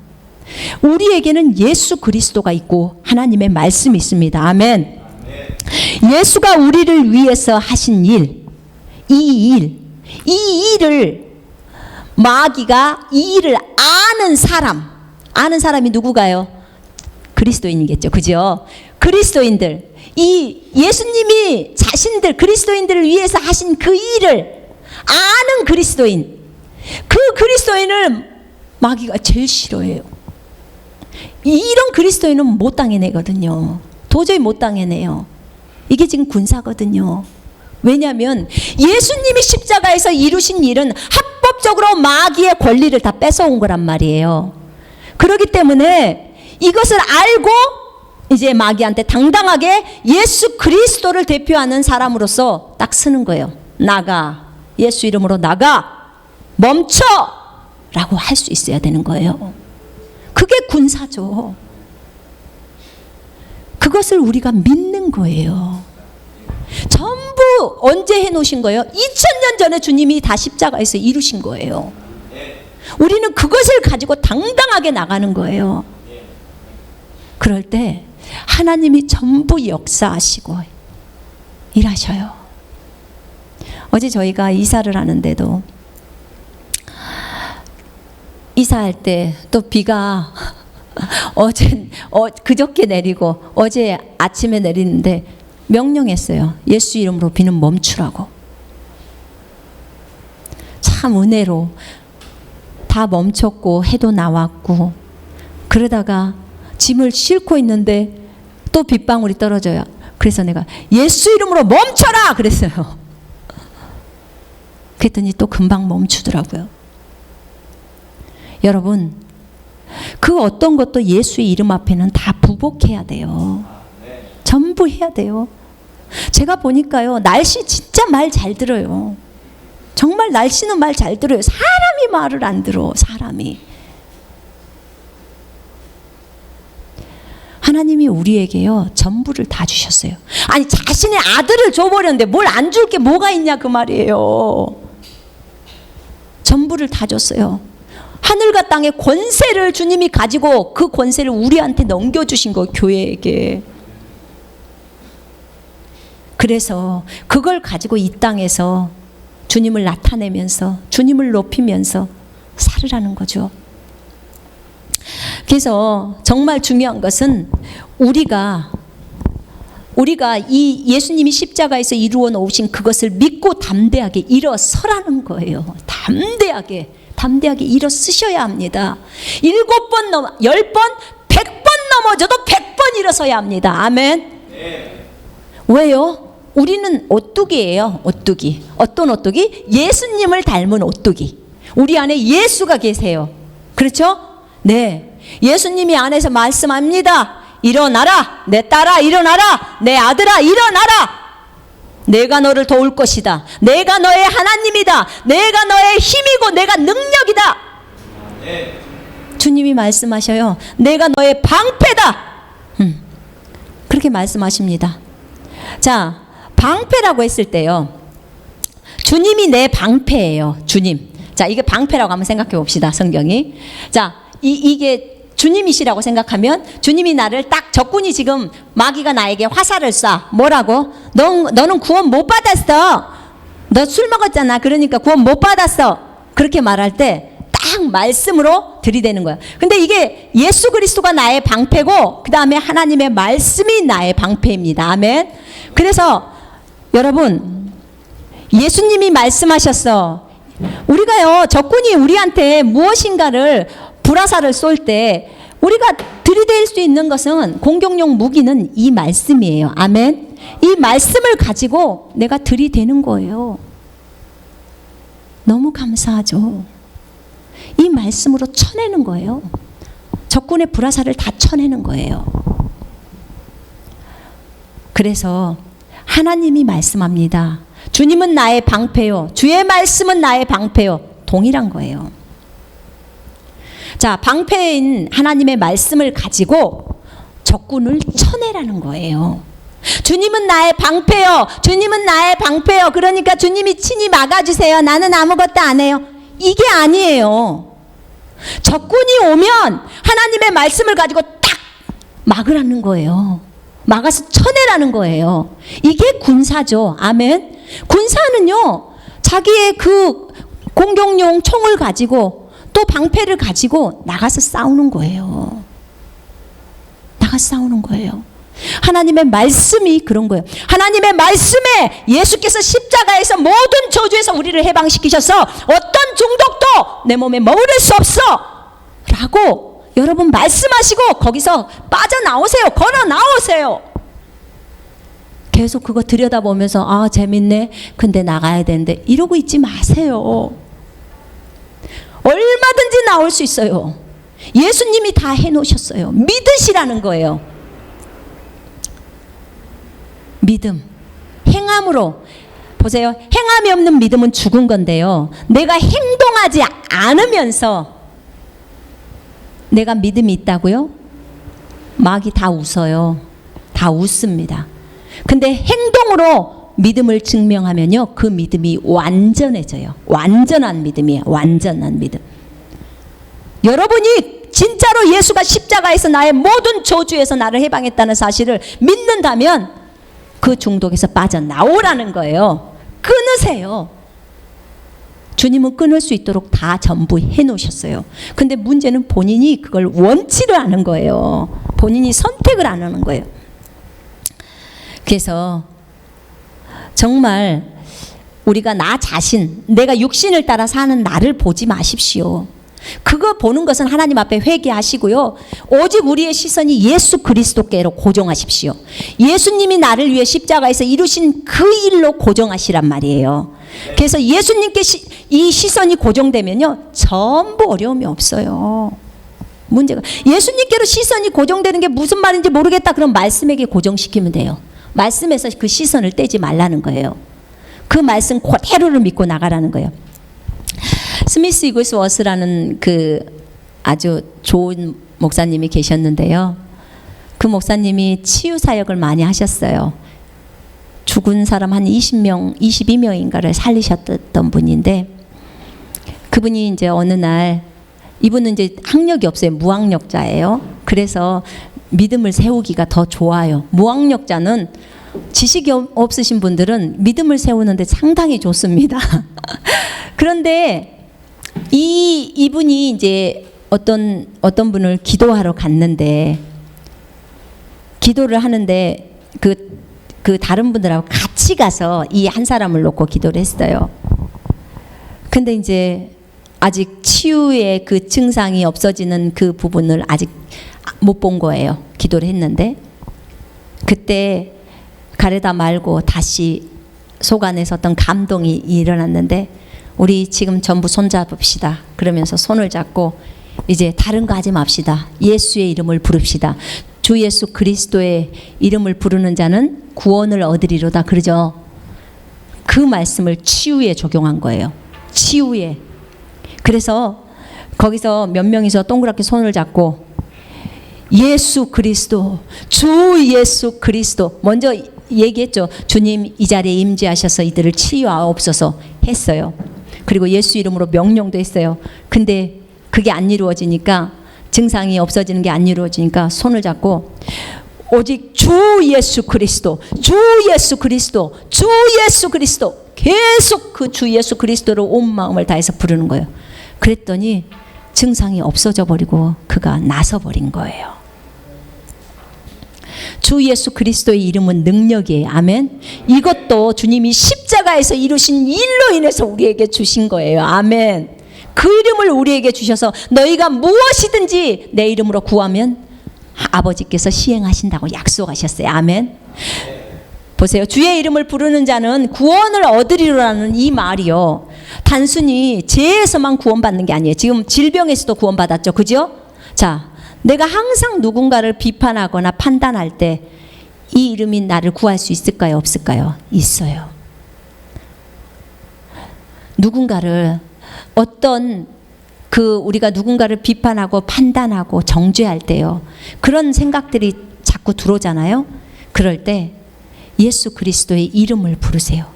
우리에게는 예수 그리스도가 있고 하나님의 말씀이 있습니다. 아멘. 예수가 우리를 위해서 하신 일, 이 일을 마귀가 이 일을 아는 사람이 누구가요? 그리스도인이겠죠. 그죠? 그리스도인들, 이 예수님이 자신들 그리스도인들을 위해서 하신 그 일을 아는 그리스도인, 그 그리스도인을 마귀가 제일 싫어해요. 이런 그리스도인은 못 당해내거든요. 도저히 못 당해내요. 이게 지금 군사거든요. 왜냐하면 예수님이 십자가에서 이루신 일은 합법적으로 마귀의 권리를 다 뺏어온 거란 말이에요. 그렇기 때문에 이것을 알고 이제 마귀한테 당당하게 예수 그리스도를 대표하는 사람으로서 딱 쓰는 거예요. 나가, 예수 이름으로 나가, 멈춰! 라고 할 수 있어야 되는 거예요. 그게 군사죠. 그것을 우리가 믿는 거예요. 전부 언제 해놓으신 거예요? 2000년 전에 주님이 다 십자가에서 이루신 거예요. 우리는 그것을 가지고 당당하게 나가는 거예요. 그럴 때 하나님이 전부 역사하시고 일하셔요. 어제 저희가 이사를 하는데도 이사할 때 또 비가 그저께 내리고 어제 아침에 내리는데 명령했어요. 예수 이름으로 비는 멈추라고. 참 은혜로 다 멈췄고 해도 나왔고, 그러다가 짐을 싣고 있는데 또 빗방울이 떨어져요. 그래서 내가 예수 이름으로 멈춰라 그랬어요. 그랬더니 또 금방 멈추더라고요. 여러분, 그 어떤 것도 예수의 이름 앞에는 다 부복해야 돼요. 전부 해야 돼요. 제가 보니까요, 날씨 진짜 말 잘 들어요. 정말 날씨는 말 잘 들어요. 사람이 말을 안 들어. 사람이. 하나님이 우리에게요, 전부를 다 주셨어요. 아니, 자신의 아들을 줘버렸는데 뭘 안 줄 게 뭐가 있냐 그 말이에요. 전부를 다 줬어요. 하늘과 땅의 권세를 주님이 가지고 그 권세를 우리한테 넘겨주신 거, 교회에게. 그래서 그걸 가지고 이 땅에서 주님을 나타내면서 주님을 높이면서 살으라는 거죠. 그래서 정말 중요한 것은 우리가 이 예수님이 십자가에서 이루어 놓으신 그것을 믿고 담대하게 일어서라는 거예요. 담대하게 일어서셔야 합니다. 7번 넘어 10번 100번 넘어져도 100번 일어서야 합니다. 아멘. 네. 왜요? 우리는 오뚜기예요. 오뚜기. 어떤 오뚜기? 예수님을 닮은 오뚜기. 우리 안에 예수가 계세요. 그렇죠? 네. 예수님이 안에서 말씀합니다. 일어나라. 내 딸아 일어나라. 내 아들아 일어나라. 내가 너를 도울 것이다. 내가 너의 하나님이다. 내가 너의 힘이고 내가 능력이다. 네. 주님이 말씀하셔요. 내가 너의 방패다. 그렇게 말씀하십니다. 자, 방패라고 했을 때요, 주님이 내 방패예요. 주님. 자, 이게 방패라고 한번 생각해 봅시다. 성경이. 자, 이게 주님이시라고 생각하면 주님이 나를 딱, 적군이 지금 마귀가 나에게 화살을 쏴. 뭐라고? 너는 구원 못 받았어. 너 술 먹었잖아. 그러니까 구원 못 받았어. 그렇게 말할 때 딱 말씀으로 들이대는 거야. 근데 이게 예수 그리스도가 나의 방패고 그 다음에 하나님의 말씀이 나의 방패입니다. 아멘. 그래서 여러분, 예수님이 말씀하셨어. 우리가요, 적군이 우리한테 무엇인가를 불화살을 쏠 때 우리가 들이댈 수 있는 것은, 공격용 무기는 이 말씀이에요. 아멘. 이 말씀을 가지고 내가 들이대는 거예요. 너무 감사하죠. 이 말씀으로 쳐내는 거예요. 적군의 불화살을 다 쳐내는 거예요. 그래서 하나님이 말씀합니다. 주님은 나의 방패요. 주의 말씀은 나의 방패요. 동일한 거예요. 자, 방패인 하나님의 말씀을 가지고 적군을 쳐내라는 거예요. 주님은 나의 방패요. 주님은 나의 방패요. 그러니까 주님이 친히 막아주세요. 나는 아무것도 안 해요. 이게 아니에요. 적군이 오면 하나님의 말씀을 가지고 딱 막으라는 거예요. 막아서 쳐내라는 거예요. 이게 군사죠. 아멘. 군사는요, 자기의 그 공격용 총을 가지고 또 방패를 가지고 나가서 싸우는 거예요. 나가서 싸우는 거예요. 하나님의 말씀이 그런 거예요. 하나님의 말씀에 예수께서 십자가에서 모든 저주에서 우리를 해방시키셔서 어떤 중독도 내 몸에 머무를 수 없어 라고 여러분 말씀하시고 거기서 빠져나오세요. 걸어 나오세요. 계속 그거 들여다보면서 아 재밌네 근데 나가야 되는데 이러고 있지 마세요. 얼마든지 나올 수 있어요. 예수님이 다 해놓으셨어요. 믿으시라는 거예요. 믿음, 행함으로 보세요. 행함이 없는 믿음은 죽은 건데요. 내가 행동하지 않으면서 내가 믿음이 있다고요? 마귀 다 웃어요. 다 웃습니다. 근데 행동으로 믿음을 증명하면요, 그 믿음이 완전해져요. 완전한 믿음이에요. 완전한 믿음. 여러분이 진짜로 예수가 십자가에서 나의 모든 저주에서 나를 해방했다는 사실을 믿는다면 그 중독에서 빠져나오라는 거예요. 끊으세요. 주님은 끊을 수 있도록 다 전부 해놓으셨어요. 근데 문제는 본인이 그걸 원치를 않은 거예요. 본인이 선택을 안 하는 거예요. 그래서 정말 우리가 나 자신, 내가 육신을 따라 사는 나를 보지 마십시오. 그거 보는 것은 하나님 앞에 회개하시고요. 오직 우리의 시선이 예수 그리스도께로 고정하십시오. 예수님이 나를 위해 십자가에서 이루신 그 일로 고정하시란 말이에요. 그래서 예수님께 이 시선이 고정되면요, 전부 어려움이 없어요. 문제가 예수님께로 시선이 고정되는 게 무슨 말인지 모르겠다. 그럼 말씀에게 고정시키면 돼요. 말씀에서 그 시선을 떼지 말라는 거예요. 그 말씀 그대로를 믿고 나가라는 거예요. 스미스 이글스워스라는 그 아주 좋은 목사님이 계셨는데요. 그 목사님이 치유 사역을 많이 하셨어요. 죽은 사람 한 20명, 22명인가를 살리셨던 분인데, 그분이 이제 어느 날, 이분은 이제 학력이 없어요. 무학력자예요. 그래서 믿음을 세우기가 더 좋아요. 무학력자는 지식이 없으신 분들은 믿음을 세우는데 상당히 좋습니다. 그런데 이분이 이제 어떤 분을 기도하러 갔는데, 기도를 하는데 그 다른 분들하고 같이 가서 이 한 사람을 놓고 기도를 했어요. 근데 이제 아직 치유의 그 증상이 없어지는 그 부분을 아직 못 본 거예요. 기도를 했는데 그때 가려다 말고 다시 속 안에서 어떤 감동이 일어났는데, 우리 지금 전부 손잡읍시다. 그러면서 손을 잡고 이제 다른 거 하지 맙시다. 예수의 이름을 부릅시다. 주 예수 그리스도의 이름을 부르는 자는 구원을 얻으리로다. 그러죠. 그 말씀을 치유에 적용한 거예요. 치유에. 그래서 거기서 몇 명이서 동그랗게 손을 잡고 예수 그리스도, 주 예수 그리스도 먼저 얘기했죠. 주님 이 자리에 임재하셔서 이들을 치유하옵소서 했어요. 그리고 예수 이름으로 명령도 했어요. 근데 그게 안 이루어지니까, 증상이 없어지는 게 안 이루어지니까 손을 잡고 오직 주 예수 그리스도, 주 예수 그리스도, 주 예수 그리스도, 계속 그 주 예수 그리스도를 온 마음을 다해서 부르는 거예요. 그랬더니 증상이 없어져 버리고 그가 나서 버린 거예요. 주 예수 그리스도의 이름은 능력이에요. 아멘. 이것도 주님이 십자가에서 이루신 일로 인해서 우리에게 주신 거예요. 아멘. 그 이름을 우리에게 주셔서 너희가 무엇이든지 내 이름으로 구하면 아버지께서 시행하신다고 약속하셨어요. 아멘. 보세요. 주의 이름을 부르는 자는 구원을 얻으리라는 이 말이요, 단순히 죄에서만 구원받는 게 아니에요. 지금 질병에서도 구원받았죠. 그죠? 자, 내가 항상 누군가를 비판하거나 판단할 때 이 이름이 나를 구할 수 있을까요? 없을까요? 있어요. 누군가를 우리가 누군가를 비판하고 판단하고 정죄할 때요, 그런 생각들이 자꾸 들어오잖아요. 그럴 때 예수 그리스도의 이름을 부르세요.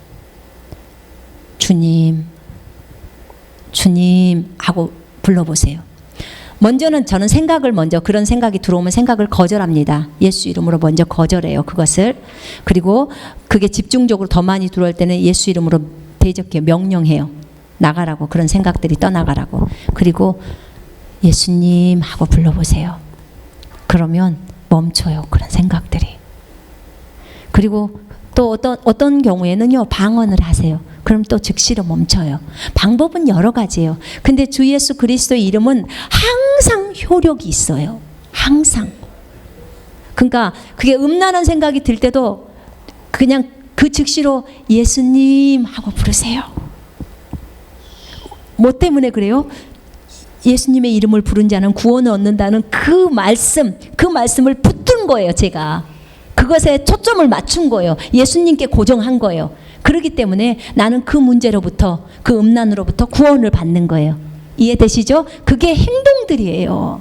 주님, 주님 하고 불러보세요. 먼저는 저는 그런 생각이 들어오면 생각을 거절합니다. 예수 이름으로 먼저 거절해요, 그것을. 그리고 그게 집중적으로 더 많이 들어올 때는 예수 이름으로 대적해 명령해요. 나가라고, 그런 생각들이 떠나가라고. 그리고 예수님 하고 불러보세요. 그러면 멈춰요, 그런 생각들이. 그리고 또 어떤 경우에는요, 방언을 하세요. 그럼 또 즉시로 멈춰요. 방법은 여러 가지예요. 근데 주 예수 그리스도의 이름은 항상 효력이 있어요. 항상. 그러니까 그게 음란한 생각이 들 때도 그냥 그 즉시로 예수님 하고 부르세요. 뭐 때문에 그래요? 예수님의 이름을 부른 자는 구원을 얻는다는 그 말씀을 붙든 거예요, 제가. 그것에 초점을 맞춘 거예요. 예수님께 고정한 거예요. 그렇기 때문에 나는 그 문제로부터, 그 음란으로부터 구원을 받는 거예요. 이해되시죠? 그게 행동들이에요.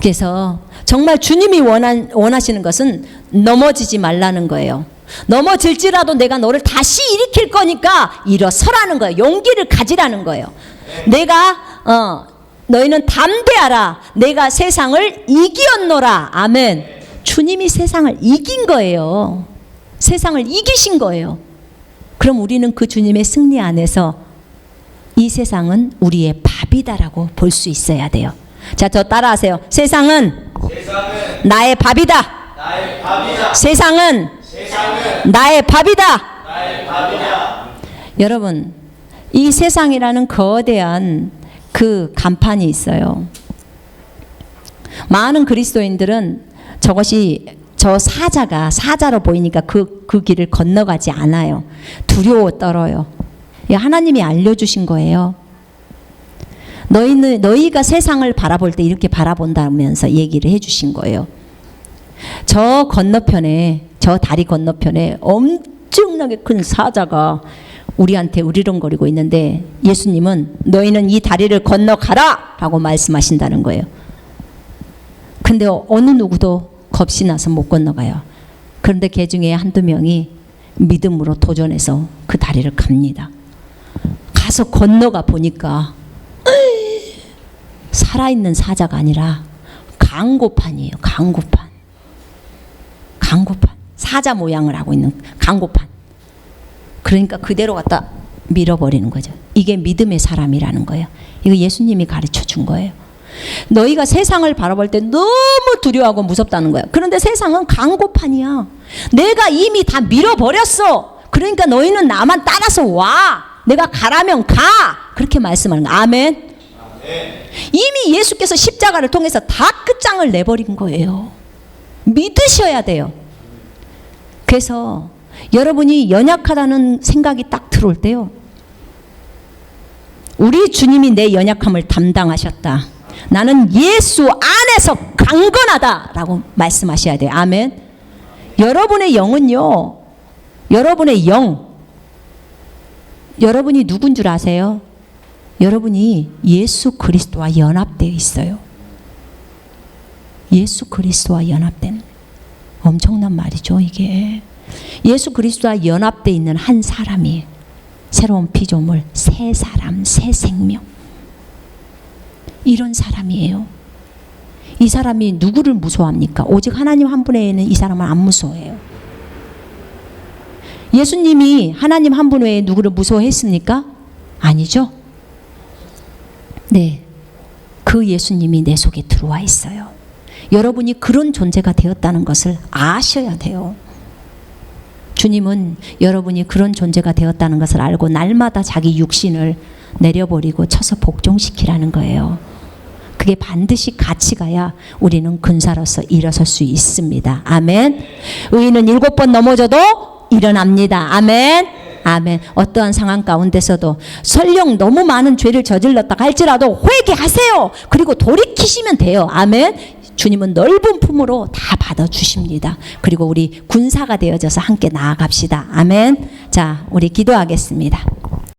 그래서 정말 주님이 원하시는 것은 넘어지지 말라는 거예요. 넘어질지라도 내가 너를 다시 일으킬 거니까 일어서라는 거예요. 용기를 가지라는 거예요. 내가 너희는 담대하라. 내가 세상을 이기었노라. 아멘. 주님이 세상을 이긴 거예요. 세상을 이기신 거예요. 그럼 우리는 그 주님의 승리 안에서 이 세상은 우리의 밥이다라고 볼 수 있어야 돼요. 자, 저 따라하세요. 세상은 나의 밥이다. 세상은 나의 밥이다. 여러분, 이 세상이라는 거대한 그 간판이 있어요. 많은 그리스도인들은 저 사자로 보이니까 그 길을 건너가지 않아요. 두려워 떨어요. 하나님이 알려주신 거예요. 너희가 세상을 바라볼 때 이렇게 바라본다면서 얘기를 해주신 거예요. 저 다리 건너편에 엄청나게 큰 사자가 우리한테 으르렁거리고 있는데 예수님은 너희는 이 다리를 건너가라 라고 말씀하신다는 거예요. 근데 어느 누구도 겁이 나서 못 건너가요. 그런데 그 중에 한두 명이 믿음으로 도전해서 그 다리를 갑니다. 가서 건너가 보니까 살아있는 사자가 아니라 강고판이에요. 강고판. 사자 모양을 하고 있는 강고판. 그러니까 그대로 갖다 밀어버리는 거죠. 이게 믿음의 사람이라는 거예요. 이거 예수님이 가르쳐 준 거예요. 너희가 세상을 바라볼 때 너무 두려워하고 무섭다는 거야. 그런데 세상은 강고판이야. 내가 이미 다 밀어버렸어. 그러니까 너희는 나만 따라서 와. 내가 가라면 가. 그렇게 말씀하는 거야. 아멘. 이미 예수께서 십자가를 통해서 다 끝장을 내버린 거예요. 믿으셔야 돼요. 그래서 여러분이 연약하다는 생각이 딱 들어올 때요, 우리 주님이 내 연약함을 담당하셨다. 나는 예수 안에서 강건하다 라고 말씀하셔야 돼요. 아멘. 여러분의 영은요, 여러분의 영, 여러분이 누군 줄 아세요? 여러분이 예수 그리스도와 연합되어 있어요. 예수 그리스도와 연합되는, 엄청난 말이죠 이게. 예수 그리스도와 연합되어 있는 한 사람이 새로운 피조물, 새 사람, 새 생명, 이런 사람이에요. 이 사람이 누구를 무서워합니까? 오직 하나님 한 분에는 이 사람을 안 무서워해요. 예수님이 하나님 한 분 외에 누구를 무서워했습니까? 아니죠. 네, 그 예수님이 내 속에 들어와 있어요. 여러분이 그런 존재가 되었다는 것을 아셔야 돼요. 주님은 여러분이 그런 존재가 되었다는 것을 알고 날마다 자기 육신을 내려버리고 쳐서 복종시키라는 거예요. 그게 반드시 같이 가야 우리는 근사로서 일어설 수 있습니다. 아멘. 의인은 7번 넘어져도 일어납니다. 아멘. 아멘. 어떠한 상황 가운데서도 설령 너무 많은 죄를 저질렀다 할지라도 회개하세요. 그리고 돌이키시면 돼요. 아멘. 주님은 넓은 품으로 다 받아주십니다. 그리고 우리 군사가 되어져서 함께 나아갑시다. 아멘. 자, 우리 기도하겠습니다.